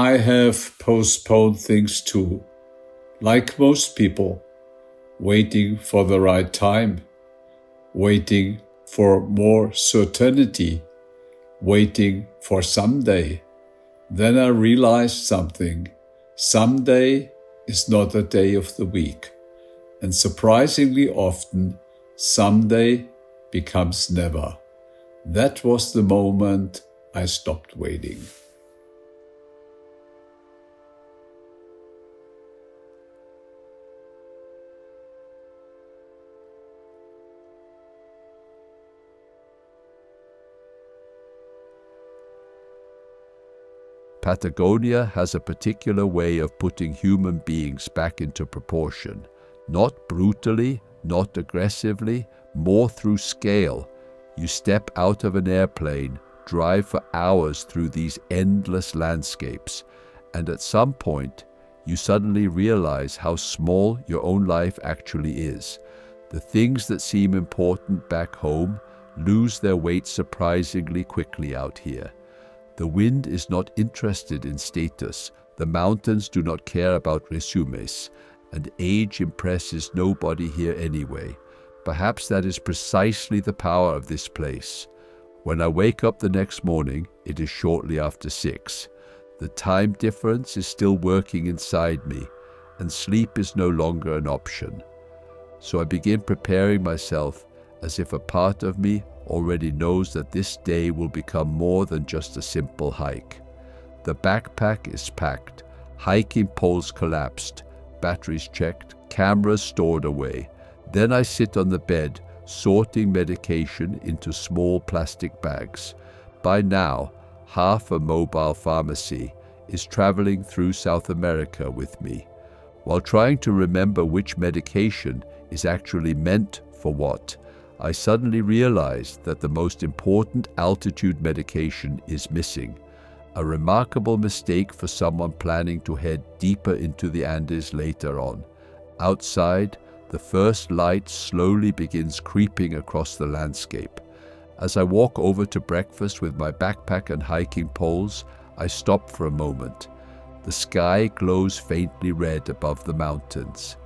I have postponed things too, like most people, waiting for the right time, waiting for more certainty, waiting for someday. Then I realized something. Someday is not a day of the week. And surprisingly often, someday becomes never. That was the moment I stopped waiting. Patagonia has a particular way of putting human beings back into proportion. Not brutally, not aggressively, more through scale. You step out of an airplane, drive for hours through these endless landscapes, and at some point, you suddenly realize how small your own life actually is. The things that seem important back home lose their weight surprisingly quickly out here. The wind is not interested in status, the mountains do not care about resumes, and age impresses nobody here anyway. Perhaps that is precisely the power of this place. When I wake up the next morning, it is shortly after 6. The time difference is still working inside me, and sleep is no longer an option. So I begin preparing myself as if a part of me already knows that this day will become more than just a simple hike. The backpack is packed, hiking poles collapsed, batteries checked, cameras stored away. Then I sit on the bed, sorting medication into small plastic bags. By now, half a mobile pharmacy is traveling through South America with me. While trying to remember which medication is actually meant for what, I suddenly realized that the most important altitude medication is missing. A remarkable mistake for someone planning to head deeper into the Andes later on. Outside, the first light slowly begins creeping across the landscape. As I walk over to breakfast with my backpack and hiking poles, I stop for a moment. The sky glows faintly red above the mountains.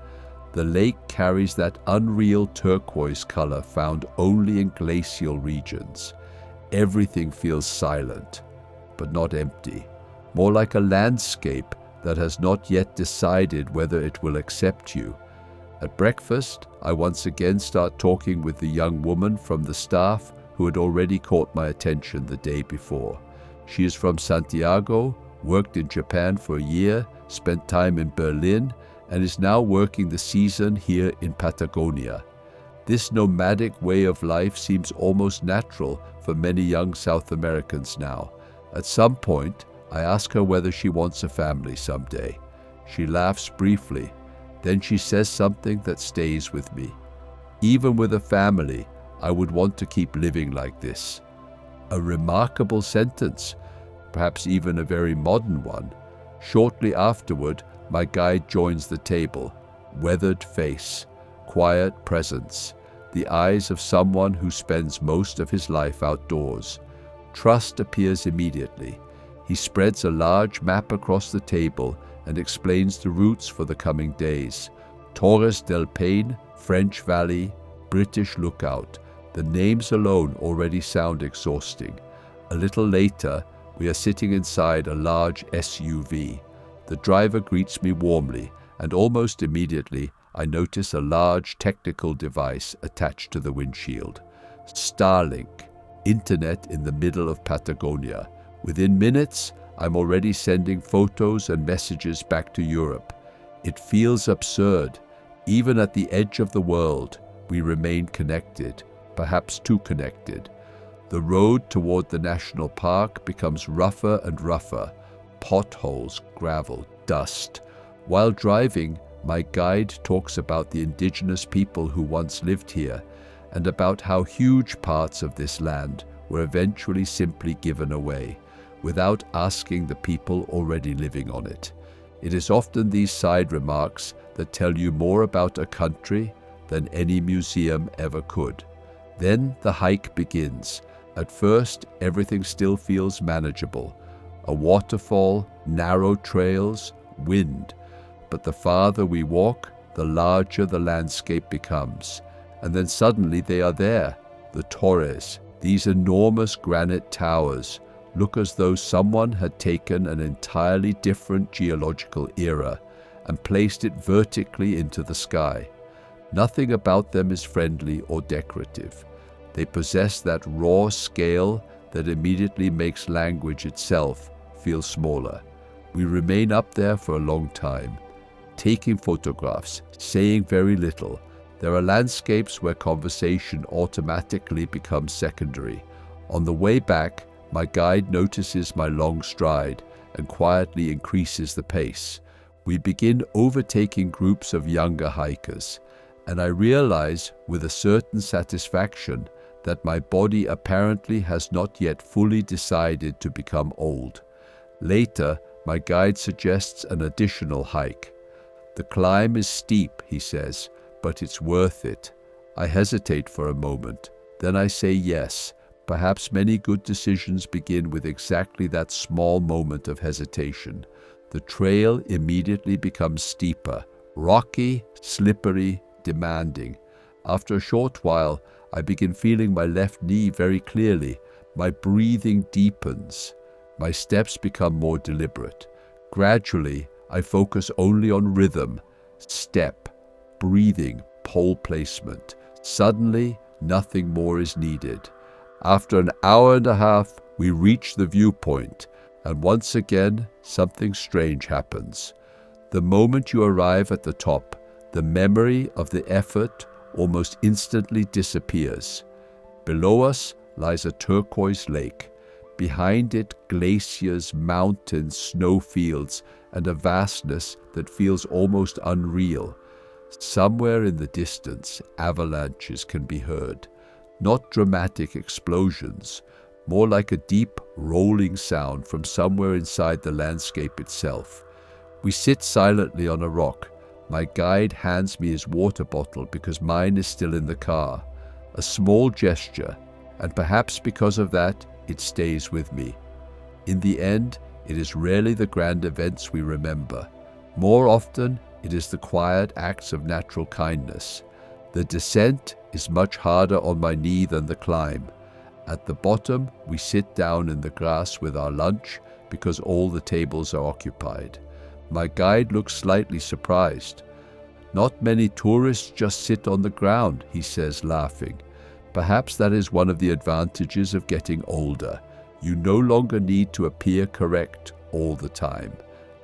The lake carries that unreal turquoise color found only in glacial regions. Everything feels silent, but not empty. More like a landscape that has not yet decided whether it will accept you. At breakfast, I once again start talking with the young woman from the staff who had already caught my attention the day before. She is from Santiago, worked in Japan for a year, spent time in Berlin, and is now working the season here in Patagonia. This nomadic way of life seems almost natural for many young South Americans now. At some point, I ask her whether she wants a family someday. She laughs briefly, then she says something that stays with me. Even with a family, I would want to keep living like this. A remarkable sentence, perhaps even a very modern one. Shortly afterward, my guide joins the table, weathered face, quiet presence, the eyes of someone who spends most of his life outdoors. Trust appears immediately. He spreads a large map across the table and explains the routes for the coming days. Torres del Paine, French Valley, British Lookout. The names alone already sound exhausting. A little later, we are sitting inside a large SUV. The driver greets me warmly, and almost immediately I notice a large technical device attached to the windshield. Starlink, internet in the middle of Patagonia. Within minutes, I'm already sending photos and messages back to Europe. It feels absurd. Even at the edge of the world, we remain connected, perhaps too connected. The road toward the national park becomes rougher and rougher. Potholes, gravel, dust. While driving, my guide talks about the indigenous people who once lived here and about how huge parts of this land were eventually simply given away, without asking the people already living on it. It is often these side remarks that tell you more about a country than any museum ever could. Then the hike begins. At first, everything still feels manageable. a waterfall, narrow trails, wind. But the farther we walk, the larger the landscape becomes. And then suddenly they are there, the Torres, these enormous granite towers, look as though someone had taken an entirely different geological era and placed it vertically into the sky. Nothing about them is friendly or decorative. They possess that raw scale that immediately makes language itself feel smaller. We remain up there for a long time, taking photographs, saying very little. There are landscapes where conversation automatically becomes secondary. On the way back, my guide notices my long stride and quietly increases the pace. We begin overtaking groups of younger hikers, and I realize with a certain satisfaction that my body apparently has not yet fully decided to become old. Later, my guide suggests an additional hike. The climb is steep, he says, but it's worth it. I hesitate for a moment. Then I say yes. Perhaps many good decisions begin with exactly that small moment of hesitation. The trail immediately becomes steeper, rocky, slippery, demanding. After a short while, I begin feeling my left knee very clearly. My breathing deepens. My steps become more deliberate. Gradually, I focus only on rhythm, step, breathing, pole placement. Suddenly, nothing more is needed. After an hour and a half, we reach the viewpoint, and once again, something strange happens. The moment you arrive at the top, the memory of the effort almost instantly disappears. Below us lies a turquoise lake. Behind it, glaciers, mountains, snowfields, and a vastness that feels almost unreal. Somewhere in the distance, avalanches can be heard. Not dramatic explosions, more like a deep, rolling sound from somewhere inside the landscape itself. We sit silently on a rock. My guide hands me his water bottle because mine is still in the car. A small gesture, and perhaps because of that, it stays with me. In the end, it is rarely the grand events we remember. More often, it is the quiet acts of natural kindness. The descent is much harder on my knee than the climb. At the bottom, we sit down in the grass with our lunch because all the tables are occupied. My guide looks slightly surprised. Not many tourists just sit on the ground, he says, laughing. Perhaps that is one of the advantages of getting older. You no longer need to appear correct all the time.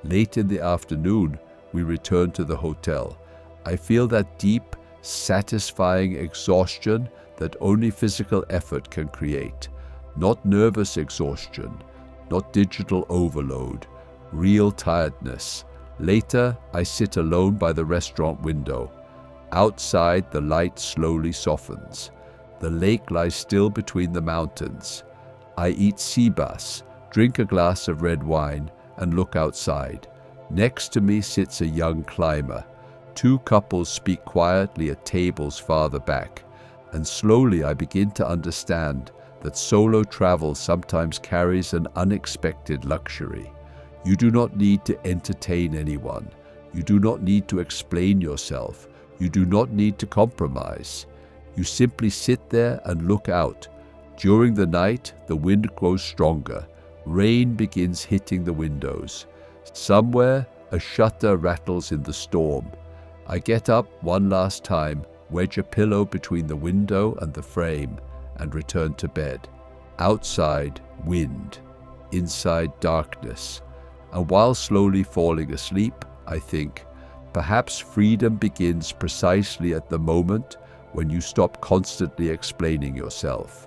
Late in the afternoon, we return to the hotel. I feel that deep, satisfying exhaustion that only physical effort can create. Not nervous exhaustion, not digital overload, real tiredness. Later, I sit alone by the restaurant window. Outside, the light slowly softens. The lake lies still between the mountains. I eat sea bass, drink a glass of red wine, and look outside. Next to me sits a young climber. Two couples speak quietly at tables farther back, and slowly I begin to understand that solo travel sometimes carries an unexpected luxury. You do not need to entertain anyone. You do not need to explain yourself. You do not need to compromise. You simply sit there and look out. During the night, the wind grows stronger. Rain begins hitting the windows. Somewhere, a shutter rattles in the storm. I get up one last time, wedge a pillow between the window and the frame, and return to bed. Outside, wind. Inside, darkness. And while slowly falling asleep, I think, perhaps freedom begins precisely at the moment when you stop constantly explaining yourself.